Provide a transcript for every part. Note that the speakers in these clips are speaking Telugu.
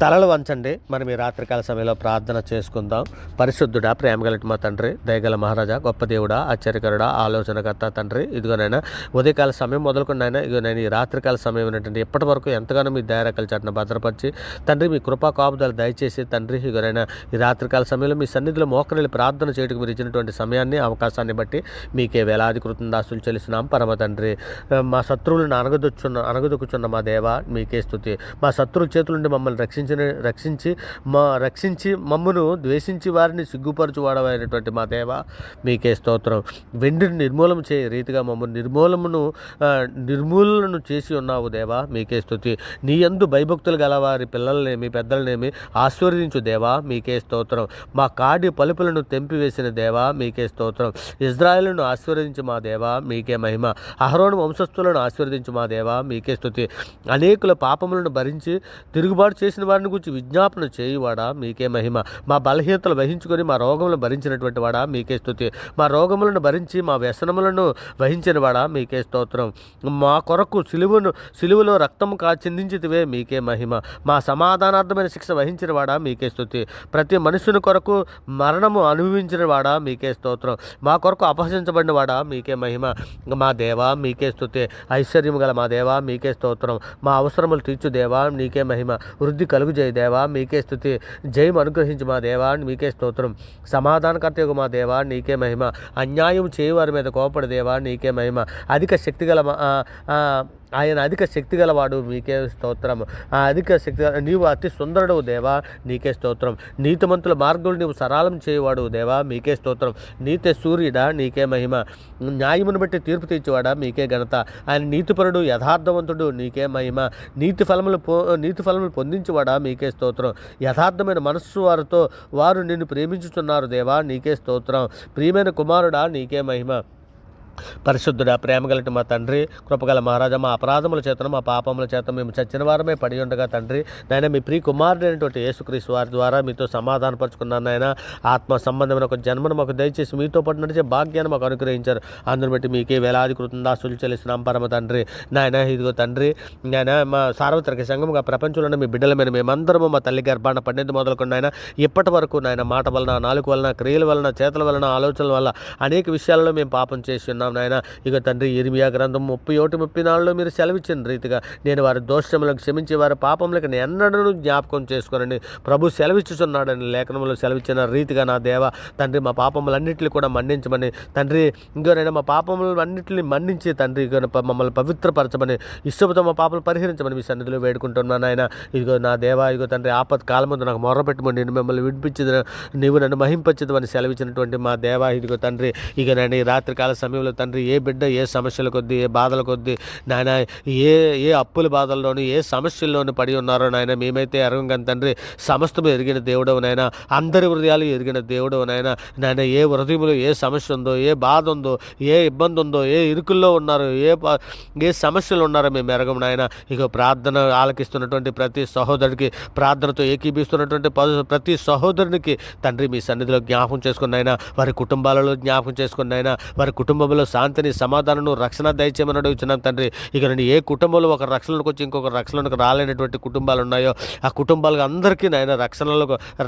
తలలు వంచండి. మనం ఈ రాత్రికాల సమయంలో ప్రార్థన చేసుకుందాం. పరిశుద్ధుడా, ప్రేమగలటి మా తండ్రి, దయగల మహారాజా, గొప్ప దేవుడా, ఆశ్చర్యకరుడా, ఆలోచనకర్త తండ్రి, ఇదిగోనైనా ఉదయకాల సమయం మొదలుకున్నాయినా ఇదిగో నేను ఈ రాత్రికాల సమయం ఏంటంటే ఇప్పటి వరకు ఎంతగానో మీ దయారకల చాటున భద్రపరిచి తండ్రి మీ కృపా కాపుదలు దయచేసి తండ్రి ఇదిగోనైనా ఈ రాత్రికాల సమయంలో మీ సన్నిధిలో మోకరిల్లి ప్రార్థన చేయడానికి మీరు ఇచ్చినటువంటి సమయాన్ని అవకాశాన్ని బట్టి మీకే వేలాది కృతజ్ఞతాస్తులు చెల్లిస్తున్నాం పరమ తండ్రి. మా శత్రువులను అనగదొక్కుచున్న మా దేవ మీకే స్తుతి. మా శత్రువుల చేతుల నుండి మమ్మల్ని రక్షించి మమ్మను ద్వేషించి వారిని సిగ్గుపరచువాడమైనటువంటి మా దేవ మీకే స్తోత్రం. వెండిని నిర్మూలన చేయ రీతిగా మమ్మల్ని నిర్మూలన చేసి ఉన్నావు దేవా మీకే స్తుతి. నీ యందు భయభక్తులు గలవారి పిల్లలనేమి పెద్దలనేమి ఆశీర్వదించు దేవా మీకే స్తోత్రం. మా కాడి పలుపులను తెంపివేసిన దేవా మీకే స్తోత్రం. ఇజ్రాయేలును ఆశీర్వదించు మా దేవా మీకే మహిమ. అహరోను వంశస్థులను ఆశీర్వదించు మా దేవా మీకే స్తుతి. అనేకుల పాపములను భరించి తిరుగుబాటు చేసిన వారిని గురించి విజ్ఞాపన చేయువాడా మీకే మహిమ. మా బలహీనతలు వహించుకొని మా రోగములను భరించినటువంటి వాడా మీకే స్తుతి. మా రోగములను భరించి మా వ్యసనములను వహించిన వాడా మీకే స్తోత్రం. మా కొరకు సిలువలో రక్తము చిందించితివే మీకే మహిమ. మా సమాధానార్థమైన శిక్ష వహించిన వాడా మీకే స్తుతి. ప్రతి మనుషుని కొరకు మరణము అనుభవించిన వాడా మీకే స్తోత్రం. మా కొరకు అపహసించబడిన వాడా మీకే మహిమ. మా దేవా మీకే స్తుతి. ఐశ్వర్యము గల మా దేవా మీకే స్తోత్రం. మా అవసరములు తీర్చు దేవా నీకే మహిమ. వృద్ధి కలుగు జయ దేవా మీకే స్తుతి. జయం అనుగ్రహించి మా దేవా మీకే స్తోత్రం. సమాధానకర్తయగు మా దేవా నీకే మహిమ. అన్యాయం చేయవారి మీద కోపడి దేవా నీకే మహిమ. అధిక శక్తి గలవాడు మీకే స్తోత్రం. అధిక శక్తి నీవు అతి సుందరుడవు దేవా నీకే స్తోత్రం. నీతిమంతుల మార్గులు నీవు సరళం చేయవాడు దేవా మీకే స్తోత్రం. నీతి సూర్యుడా నీకే మహిమ. న్యాయమును బట్టి తీర్పు తీర్చేవాడా మీకే ఘనత. ఆయన నీతిపరుడు యథార్థవంతుడు నీకే మహిమ. నీతి ఫలములు పొందించేవాడా మీకే స్తోత్రం. యథార్థమైన మనస్సు వారు నిన్ను ప్రేమించుతున్నారు దేవా నీకే స్తోత్రం. ప్రియమైన కుమారుడా నీకే మహిమ. పరిశుద్ధుడా, ప్రేమగలటి మా తండ్రి, కృపగల మహారాజా, మా అపరాధముల చేతను మా పాపముల చేత మేము చచ్చిన వారమే పడి ఉండగా తండ్రి నాయన మీ ప్రియ కుమారుడైనటువంటి యేసుక్రీస్తు వారి ద్వారా మీతో సమాధానపరుచుకున్నాను నాయన. ఆత్మ సంబంధమైన ఒక జన్మను మాకు దయచేసి మీతో పాటు నడిచే భాగ్యాన్ని మాకు అనుగ్రహించారు. అందుని బట్టి మీకే వేలాది కృతజ్ఞతాస్తులు చెల్లిస్తున్నాం పరమ తండ్రి నాయన. ఇదిగో తండ్రి నాయన మా సార్వత్రిక సంఘముగా ప్రపంచంలోనే మీ బిడ్డల మీద మేమందరము మా తల్లి గర్భాన పడినది మొదలుకొని నాయన ఇప్పటి వరకు నాయన మాట వలన, నాలుగు వలన, క్రియల వలన, చేతల వలన, ఆలోచనల వల్ల అనేక విషయాలలో మేము పాపం చేసి ఉన్నాం నాయన. ఇక తండ్రి ఇర్మియా గ్రంథం 31-34 మీరు సెలవిచ్చిన రీతిగా నేను వారి దోషములకు క్షమించి వారి పాపములకు ఎన్నడూ జ్ఞాపకం చేసుకోనండి ప్రభు సెలవిచ్చుచున్నాడని లేఖనంలో సెలవిచ్చిన రీతిగా నా దేవ తండ్రి మా పాపములన్నింటినీ కూడా మన్నించమని తండ్రి. ఇంకోనైనా మా పాపములన్నింటినీ మన్నించి తండ్రి మమ్మల్ని పవిత్రపరచమని ఇష్టంతో మా పాపలు పరిహరించమని మీ సన్నిధిలో వేడుకుంటున్నాను ఆయన. ఇదిగో నా దేవ ఇగో తండ్రి ఆపత్ కాలం ముందు నాకు మొర్రపెట్టుమని నేను మిమ్మల్ని విడిపించదు, నీవు నన్ను మహింపచ్చదు అని సెలవిచ్చినటువంటి మా దేవ ఇదిగో తండ్రి. ఇక నేను ఈ రాత్రికాల సమయంలో తండ్రి ఏ బిడ్డ ఏ సమస్యల కొద్దీ, ఏ బాధల కొద్దీ నాయన ఏ అప్పుల బాధల్లోనూ ఏ సమస్యల్లోనూ పడి ఉన్నారో నాయన మేమైతే ఎరగం తండ్రి. సమస్తము ఎరిగిన దేవుడవు నాయన, అందరి హృదయాలు ఎరిగిన దేవుడవు నాయన. నాయన ఏ హృదయంలో ఏ సమస్య ఉందో, ఏ బాధ ఉందో, ఏ ఇబ్బంది ఉందో, ఏ ఇరుకుల్లో ఉన్నారో, ఏ సమస్యలు ఉన్నారో మేము ఎరగం నాయన. ఇక ప్రార్థన ఆలకిస్తున్నటువంటి ప్రతి సహోదరుడికి, ప్రార్థనతో ఏకీభిస్తున్నటువంటి ప్రతి సహోదరునికి తండ్రి మీ సన్నిధిలో జ్ఞాపకం చేసుకుని నాయన, వారి కుటుంబాలలో జ్ఞాపకం చేసుకుని నాయన, వారి కుటుంబంలో శాంతిని, సమాధానం, రక్షణ దయచేయమని అడుగుతున్నాం తండ్రి. ఇక నుండి ఏ కుటుంబంలో ఒక రక్షణకు వచ్చి ఇంకొక రక్షణకు రాలేనటువంటి కుటుంబాలు ఉన్నాయో ఆ కుటుంబాలకు అందరికీ నాయన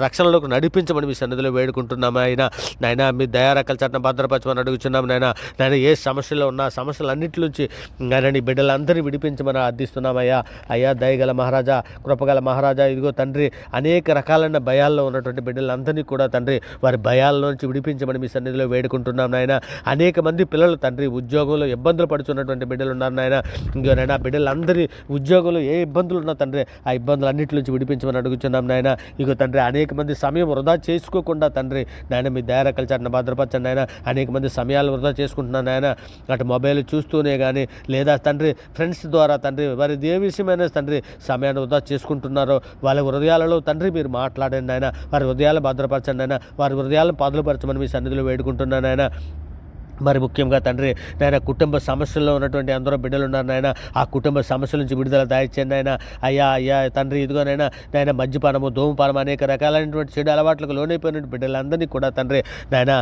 రక్షణలోకి నడిపించమని మీ సన్నిధిలో వేడుకుంటున్నాము ఆయన. నాయన మీ దయారకల చట్టం భద్రపరచమని అడుగుతున్నాం నాయన. ఏ సమస్యలో ఉన్న సమస్యలన్నింటి నుంచి నాయన నీ బిడ్డలందరినీ విడిపించమని అర్థిస్తున్నామయ్యా. అయ్యా దయగల మహారాజా, కృపగల మహారాజా, ఇదిగో తండ్రి అనేక రకాలైన భయాల్లో ఉన్నటువంటి బిడ్డలందరినీ కూడా తండ్రి వారి భయాల్లో నుంచి విడిపించమని మీ సన్నిధిలో వేడుకుంటున్నాం నాయన. అనేక మంది పిల్లలు తండ్రి ఉద్యోగంలో ఇబ్బందులు పడుతున్నటువంటి బిడ్డలు ఉన్నారు నాయన. ఇంకోనైనా బిడ్డలందరి ఉద్యోగంలో ఏ ఇబ్బందులు ఉన్నా తండ్రి ఆ ఇబ్బందులు అన్నింటి నుంచి విడిపించమని అడుగుతున్నాం నాయన. ఇగో తండ్రి అనేక మంది సమయం వృధా చేసుకోకుండా తండ్రి నాయన మీ దయారకల చాటున భద్రపరచండి నాయన. అనేక మంది సమయాలు వృధా చేసుకుంటున్నారు నాయన. అటు మొబైల్ చూస్తూనే కానీ లేదా తండ్రి ఫ్రెండ్స్ ద్వారా తండ్రి వారి ఏ విషయమైన తండ్రి సమయాన్ని వృధా చేసుకుంటున్నారో వాళ్ళ హృదయాలలో తండ్రి మీరు మాట్లాడండి నాయన. వారి హృదయాలు భద్రపరచండి నాయన. వారి హృదయాలను పదులుపరచమని మీ సన్నిధిలో వేడుకుంటున్నాను నాయన. మరి ముఖ్యంగా తండ్రి నాయన కుటుంబ సమస్యల్లో ఉన్నటువంటి అందరూ బిడ్డలు ఉన్నారు నాయన, ఆ కుటుంబ సమస్యల నుంచి విడుదల దాయిచ్చండి నాయన. అయ్యా అయ్యా తండ్రి ఇదిగోనైనా నాయన మద్యపానము, ధూమపానం అనేక రకాలైనటువంటి చెడు అలవాట్లకు లోనైపోయిన బిడ్డలందరినీ కూడా తండ్రి నాయన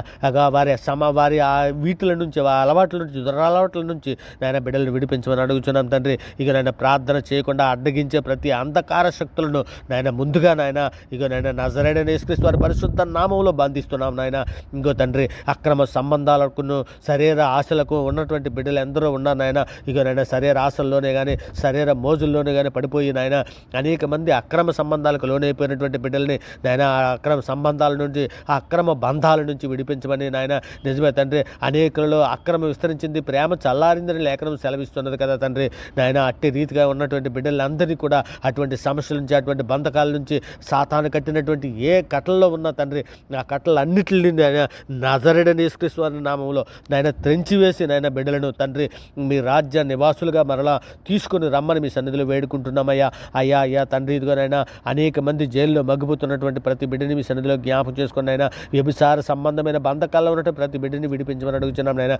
వారి ఆ వీటిల నుంచి, ఆ అలవాట్ల నుంచి, దురలవాట్ల నుంచి నాయన బిడ్డలను విడిపించమని అడుగుతున్నాం తండ్రి. ఇక నాయన ప్రార్థన చేయకుండా అడ్డగించే ప్రతి అంధకార శక్తులను నాయన ముందుగా నాయన ఇక నాయన నజరేయుడైన యేసుక్రీస్తు వారి పరిశుద్ధ నామములో బంధిస్తున్నాం నాయన. ఇంకో తండ్రి అక్రమ సంబంధాలకు, శరీర ఆశలకు ఉన్నటువంటి బిడ్డలు ఎందరో ఉన్నారు నాయన. ఇక నాయన శరీర ఆశల్లోనే కానీ, శరీర మోజుల్లోనే కానీ పడిపోయి నాయన అనేక మంది అక్రమ సంబంధాలకు లోనైపోయినటువంటి బిడ్డల్ని నాయన ఆ అక్రమ సంబంధాల నుంచి, ఆ అక్రమ బంధాల నుంచి విడిపించమని నాయన. నిజమే తండ్రి, అనేకులలో అక్రమం విస్తరించింది, ప్రేమ చల్లారిందని లేఖనం సెలవిస్తున్నది కదా తండ్రి నాయన. అట్టి రీతిగా ఉన్నటువంటి బిడ్డలందరినీ కూడా అటువంటి సమస్యల నుంచి, అటువంటి బంధకాల నుంచి, సాతాను కట్టినటువంటి ఏ కట్టల్లో ఉన్న తండ్రి ఆ కట్టలన్నిటిని నాయన నజరేయుడైన యేసుక్రీస్తు వారి నామములో నాయన త్రెంచివేసి నాయన బిడ్డలను తండ్రి మీ రాజ్య నివాసులుగా మరలా తీసుకుని రమ్మని మీ సన్నిధిలో వేడుకుంటున్నామయ్యా. అయ్యా అయ్యా తండ్రి ఇదిగోనైనా అనేక మంది జైల్లో మగ్గిపోతున్నటువంటి ప్రతి బిడ్డని మీ సన్నిధిలో జ్ఞాపకం చేసుకుని అయినా, వ్యభిచార సంబంధమైన బంధకాల్లో ఉన్నటువంటి ప్రతి బిడ్డని విడిపించమని అడుగుతున్నాం నాయన.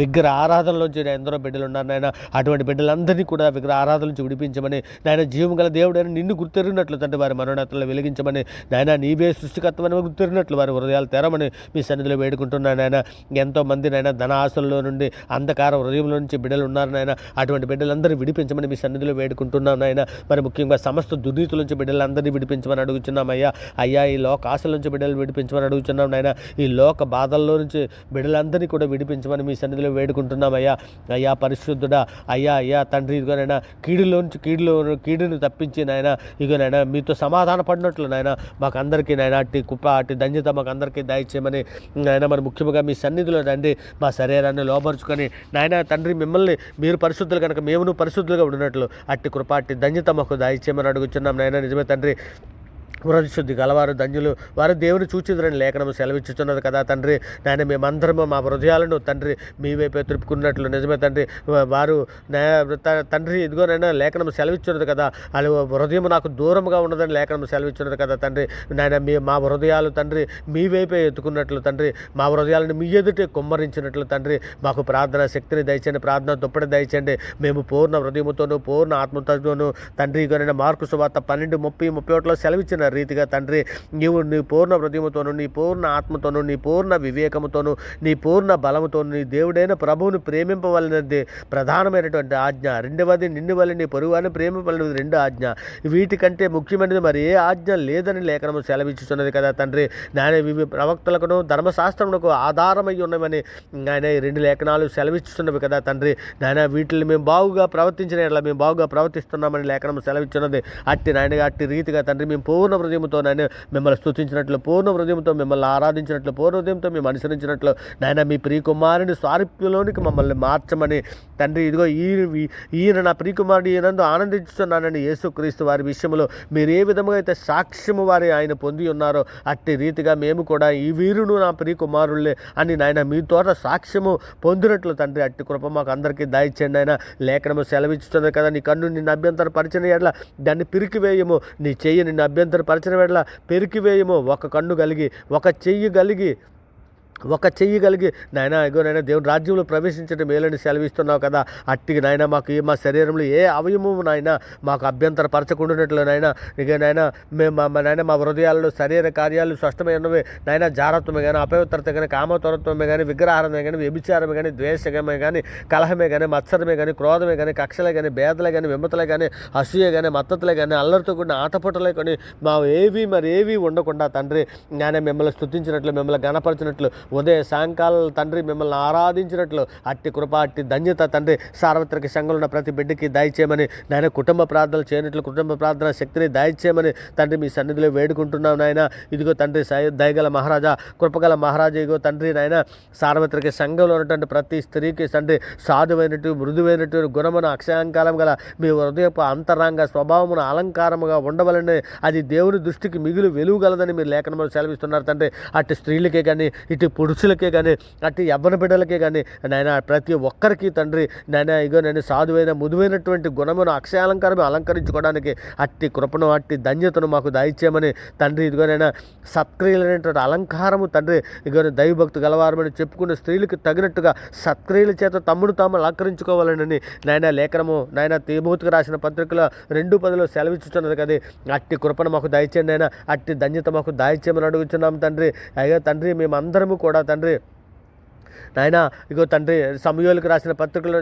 విగ్రహ ఆరాధనలోంచి ఎందరో బిడ్డలు ఉన్నారు నాయన, అటువంటి బిడ్డలందరినీ కూడా విగ్రహ ఆరాధన నుంచి విడిపించమని నాయన. జీవం గల దేవుడైన నిన్ను గుర్తెరిగినట్లు తండ్రి వారి మనోన్నతలను వెలిగించమని నాయన. నీవే సృష్టికర్తమని గుర్తెరిగినట్లు వారి హృదయాలు తెరమని మీ సన్నిధిలో వేడుకుంటున్నాను నాయన. ఎంతోమంది నాయన ధన ఆశల్లో నుండి, అంధకార హృదయంలో నుంచి బిడ్డలు ఉన్నారు నాయన. అటువంటి బిడ్డలందరూ విడిపించమని మీ సన్నిధిలో వేడుకుంటున్నాం నాయన. మరి ముఖ్యంగా సమస్త దుర్నీతుల నుంచి బిడ్డలందరినీ విడిపించమని అడుగుతున్నాం అయ్యా. అయ్యా ఈ లోక ఆశల నుంచి బిడ్డలు విడిపించమని అడుగుతున్నాం నాయన. ఈ లోక బాధల్లో నుంచి బిడ్డలందరినీ కూడా విడిపించమని మీ సన్నిధిలో వేడుకుంటున్నాం అయ్యా. అయ్యా పరిశుద్ధుడా, అయ్యా అయ్యా తండ్రి ఇదిగోనైనా కీడులోంచి కీడును తప్పించి నాయన ఇదిగోనైనా మీతో సమాధాన పడినట్లు నాయన మాకు అందరికీ నాయన అట్టి కృప, అట్టి ధన్యత మాకు అందరికీ దయచేయమని నాయన. మరి ముఖ్యంగా మీ సన్నిధిలో రండి, మా శరీరాన్ని లోపరుచుకొని నాయన తండ్రి మిమ్మల్ని మీరు పరిశుద్ధులు కనుక మేమును పరిశుద్ధులుగా ఉన్నట్లు అట్టి కృప, అట్టి ధన్యత మాకు దయచేయమని అడుగుతున్నాం నాయన. నిజమే తండ్రి, వృద్ధశుద్ధి గలవారు ధన్యులు, వారు దేవుని చూచిదురని లేఖనము సెలవిచ్చుచున్నది కదా తండ్రి నాయన. మేమందరము మా హృదయాలను తండ్రి మీ వైపే త్రిప్పుకున్నట్లు నిజమే తండ్రి. వారు తండ్రి ఇదిగోనైనా లేఖనము సెలవిచ్చున్నది కదా, అది హృదయం నాకు దూరంగా ఉన్నదని లేఖనము సెలవిచ్చున్నది కదా తండ్రి నాయన. మా హృదయాలు తండ్రి మీ వైపే ఎత్తుకున్నట్లు తండ్రి, మా హృదయాలను మీ ఎదుటే కుమ్మరించినట్లు తండ్రి మాకు ప్రార్థన శక్తిని దయచండి, ప్రార్థన దుప్పటి దయచండి. మేము పూర్ణ హృదయముతోనూ పూర్ణ ఆత్మతోనూ తండ్రి ఇదిగోనైనా మార్కు సువార్త 12:30-31 సెలవిచ్చిన రీతిగా తండ్రి నీవు నీ పూర్ణ హృదయముతోను, నీ పూర్ణ ఆత్మతోను, నీ పూర్ణ వివేకముతోను, నీ పూర్ణ బలముతోను నీ దేవుడైన ప్రభువును ప్రేమింపవలనది ప్రధానమైనటువంటి ఆజ్ఞ. రెండవది నిన్ను వల్ల నీ పొరుగువారిని ప్రేమింపవలనది రెండో ఆజ్ఞ. వీటికంటే ముఖ్యమైనది మరి ఏ ఆజ్ఞ లేదని లేఖనము సెలవిచ్చుతున్నది కదా తండ్రి నాయన. ఇవి ప్రవక్తలకును ధర్మశాస్త్రములకు ఆధారమై ఉన్నవని ఆయన ఈ రెండు లేఖనాలు సెలవిచ్చుతున్నవి కదా తండ్రి నాయన. వీటిని మేము బాగుగా ప్రవర్తించిన ఎట్లా మేము బాగుగా ప్రవర్తిస్తున్నామని లేఖనము సెలవిచ్చున్నది. అట్టి నాయనగా అట్టి రీతిగా తండ్రి మేము పూర్ణ హృదయంతో నాయన మిమ్మల్ని స్తుతించినట్లు, పూర్ణ హృదయంతో మిమ్మల్ని ఆరాధించినట్లు, పూర్ణ హృదయంతో మేము అనుసరించినట్లు నాయన మీ ప్రియకుమారుని స్వారూప్యంలోనికి మమ్మల్ని మార్చమని తండ్రి. ఇదిగో ఈయన నా ప్రియకుమారుడు, ఈయనందు ఆనందించుతున్నానని యేసుక్రీస్తు వారి విషయంలో మీరు ఏ విధంగా అయితే సాక్ష్యము వారి ఆయన పొంది ఉన్నారో అట్టి రీతిగా మేము కూడా ఈ వీరును నా ప్రియకుమారులే అని నాయన మీ తోట సాక్ష్యము పొందినట్లు తండ్రి అట్టి కృప మాకు అందరికీ దయచేయండి ఆయన. లేఖనము సెలవిచ్చుతుంది కదా, నీ కన్ను నిన్ను అభ్యంతర పరిచిన ఎడల దాన్ని పిరికివేయము, నీ చెయ్యి నిన్ను అభ్యంతర పరిచిన ఎడల పెరికివేయము. ఒక కన్ను కలిగి ఒక చెయ్యి కలిగి నాయన ఇగో నాయన దేవుని రాజ్యంలో ప్రవేశించడం మేలని సెలవిస్తున్నావు కదా. అట్టికి నాయన మాకు మా శరీరంలో ఏ అవయవము నాయన మాకు అభ్యంతర పరచకుండానట్లు నాయన ఇక నాయన మేము నాయన మా హృదయాల్లో శరీర కార్యాలు స్పష్టమైనవి నాయన. జారత్వమే కానీ, అపవిత్రత కానీ, కామతరత్వమే కానీ, విగ్రహారమే కానీ, వ్యభిచారమే కానీ, ద్వేషమే కానీ, కలహమే కానీ, మత్సరమే కానీ, క్రోధమే కానీ, కక్షలే కానీ, భేదలే కానీ, విమతలే కానీ, అసూయ కానీ, మత్తతులే కానీ, అల్లరితో కూడిన ఆటపటలే కానీ మా ఏవి ఉండకుండా తండ్రి నాయన మిమ్మల్ని స్తుతించినట్లు, మిమ్మల్ని గణపరిచినట్లు, ఉదయ సాయంకాలం తండ్రి మిమ్మల్ని ఆరాధించినట్లు అట్టి కృప, అట్టి ధన్యత తండ్రి సార్వత్రిక సంఘంలో ఉన్న ప్రతి బిడ్డకి దయచేయమని నాయన. కుటుంబ ప్రార్థనలు చేయనట్లు కుటుంబ ప్రార్థన శక్తిని దయచేయమని తండ్రి మీ సన్నిధిలో వేడుకుంటున్నాం నాయన. ఇదిగో తండ్రి దయగల మహారాజా, కృపగల మహారాజా, ఇదిగో తండ్రి నాయన సార్వత్రిక సంఘంలో ఉన్నటువంటి ప్రతి స్త్రీకి తండ్రి సాధువైనట్టు మృదువైనట్టు గుణమున అక్షయాంకాలం గల మీ హృదయపు అంతరంగ స్వభావమున అలంకారముగా ఉండవలని అది దేవుని దృష్టికి మిగులు వెలుగుగలదని మీరు లేఖనములు సెలవిస్తున్నారు తండ్రి. అట్టి స్త్రీలకే కానీ, ఇటు పురుషులకే కానీ అట్టి యవ్వన బిడ్డలకే కానీ నాయన ప్రతి ఒక్కరికి తండ్రి నాయన ఇగో నేను సాధువైన ముదువైనటువంటి గుణమును అక్షయాలంకారం అలంకరించుకోవడానికి అట్టి కృపను అట్టి ధన్యతను మాకు దయచేయమని తండ్రి ఇదిగోనైనా సత్క్రియలైనటువంటి అలంకారము తండ్రి ఇగో దైవభక్తి గలవారమని చెప్పుకున్న స్త్రీలకు తగినట్టుగా సత్క్రియల చేత తమ్ముడు తాము అలంకరించుకోవాలని నాయన లేఖనము నాయన తిమోతికి రాసిన పత్రికలో 2:10 సెలవిచ్చుచున్నది కదా. అట్టి కృపను మాకు దయచేయండి నాయన, అట్టి ధన్యత మాకు దయచేయమని అడుగుతున్నాం తండ్రి. అయ్యా తండ్రి మేమందరము కూడా తండ్రి నాయన ఇగో తండ్రి సమూయేలుకు రాసిన పత్రికలో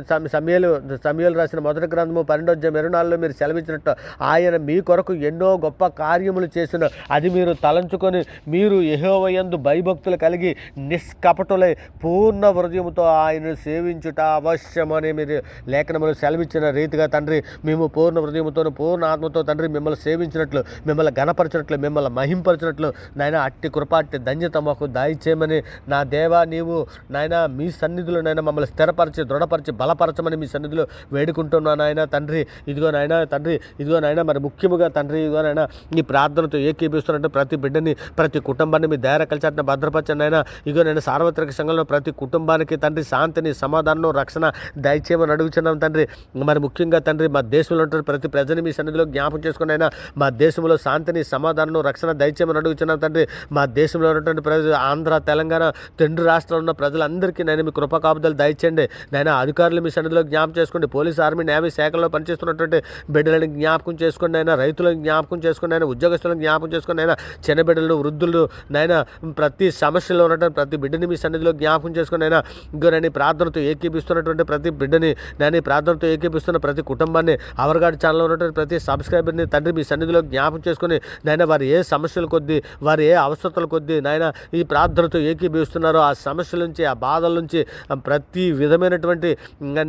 సమూయేలు రాసిన మొదటి గ్రంథము 12:24 మీరు సెలవిచ్చినట్టు ఆయన మీ కొరకు ఎన్నో గొప్ప కార్యములు చేసిన అది మీరు తలంచుకొని మీరు యెహోవా యందు భయభక్తులు కలిగి నిష్కపటులై పూర్ణ హృదయముతో ఆయనను సేవించుట అవశ్యమని మీరు లేఖనములు సెలవిచ్చిన రీతిగా తండ్రి మేము పూర్ణ హృదయముతో పూర్ణ ఆత్మతో తండ్రి మిమ్మల్ని సేవించినట్లు, మిమ్మల్ని గణపరిచినట్లు, మిమ్మల్ని మహింపరిచినట్లు నాయన అట్టి కృప అట్టి ధన్యత మాకు దయచేయమని నా దేవా నీవు నాయన మీ సన్నిధిలో నాయన మమ్మల్ని స్థిరపరిచి దృఢపరిచి బలపరచమని మీ సన్నిధిలో వేడుకుంటున్నాను ఆయన తండ్రి. ఇదిగో నాయన తండ్రి ఇదిగో నాయన మరి ముఖ్యముగా తండ్రి ఇదిగో నాయన ఈ ప్రార్థనతో ఏకీపిస్తున్నట్టు ప్రతి బిడ్డని ప్రతి కుటుంబాన్ని మీ ధైర్య కలిసి భద్రపరచండి ఆయన. ఇదిగో నేను సార్వత్రిక సంఘంలో ప్రతి కుటుంబానికి తండ్రి శాంతిని సమాధానం రక్షణ దయచేయమని అడుగుచున్నాం తండ్రి. మరి ముఖ్యంగా తండ్రి మా దేశంలో ఉంటున్న ప్రతి ప్రజని మీ సన్నిధిలో జ్ఞాపకం చేసుకుని అయినా మా దేశంలో శాంతిని సమాధానం రక్షణ దయచేయమని అడుగుచున్నాం తండ్రి. మా దేశంలో ఉన్నటువంటి ప్రజలు ఆంధ్ర తెలంగాణ 2 రాష్ట్రాల్లో ఉన్న ప్రజలందరికీ నేను మీ కృప కాపుదలు దయచేయండి నాయన. అధికారులు మీ సన్నిధిలో జ్ఞాపకం చేసుకోండి, పోలీస్ ఆర్మీ న్యాయ శాఖలో పనిచేస్తున్నటువంటి బిడ్డలను జ్ఞాపకం చేసుకోండి అయినా, రైతులను జ్ఞాపకం చేసుకోండి అయినా, ఉద్యోగస్తులను జ్ఞాపకం చేసుకోండి అయినా, చిన్న బిడ్డలను వృద్ధులు నాయన ప్రతి సమస్యలో ఉన్నటువంటి ప్రతి బిడ్డని మీ సన్నిధిలో జ్ఞాపకం చేసుకుని అయినా ఇంకో నేను ప్రార్థనతో ఏకీపిస్తున్నటువంటి ప్రతి బిడ్డని నేను ప్రార్థనతో ఏకీపిస్తున్న ప్రతి కుటుంబాన్ని అవర్గాడ్ ఛానల్లో ఉన్నటువంటి ప్రతి సబ్స్క్రైబర్ని తండ్రి మీ సన్నిధిలో జ్ఞాపకం చేసుకుని నాయన వారు ఏ సమస్యల కొద్దీ వారు ఏ అవసరతల కొద్దీ నాయన ఈ ప్రార్థనతో ఏకీపిస్తున్నారో ఆ సమస్యల నుంచి ఆ బాధల నుంచి ప్రతి విధమైనటువంటి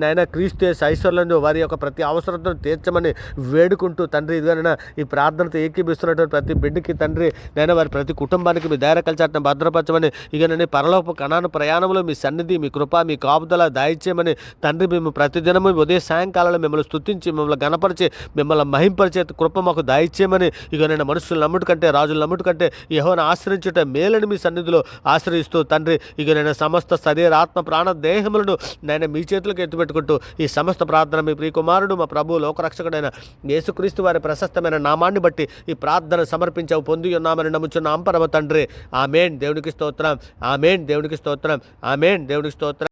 నాయన క్రీస్తు ఐశ్వర్యంలో వారి యొక్క ప్రతి అవసరతను తీర్చమని వేడుకుంటూ తండ్రి ఇదిగోనైనా ఈ ప్రార్థనతో ఏకీపిస్తున్నటువంటి ప్రతి బిడ్డకి తండ్రి నేను వారి ప్రతి కుటుంబానికి మీ ధైర్య కలిసి భద్రపరచమని ఇక నేను పరలోక కణాను ప్రయాణంలో మీ సన్నిధి మీ కృప మీ కాపుదల దయచేయమని తండ్రి మేము ప్రతిదినము ఉదయం సాయంకాలంలో మిమ్మల్ని స్తుతించి మిమ్మల్ని గణపరిచి మిమ్మల్ని మహింపరిచే కృప మాకు దయచేయమని ఇక నేను మనుషులు నమ్ముట కంటే రాజులు నమ్ముట కంటే యెహోవాను ఆశ్రయించుట మేలని మీ సన్నిధిలో ఆశ్రయిస్తూ తండ్రి ఇక నేను సమస్త శరీర ఆత్మ ప్రాణ దేహములను నేను మీ చేతులకు ఎత్తిపెట్టుకుంటూ ఈ సమస్త ప్రార్థన మీ ప్రియకుమారుడు మా ప్రభు లోకరక్షకుడైన యేసుక్రీస్తు వారి ప్రశస్తమైన నామాన్ని బట్టి ఈ ప్రార్థన సమర్పించావు పొంది ఉన్నామని నమ్ముచున్నాం పరమ తండ్రి. ఆమేన్. దేవునికి స్తోత్రం. ఆమేన్. దేవునికి స్తోత్రం. ఆమేన్. దేవునికి స్తోత్రం.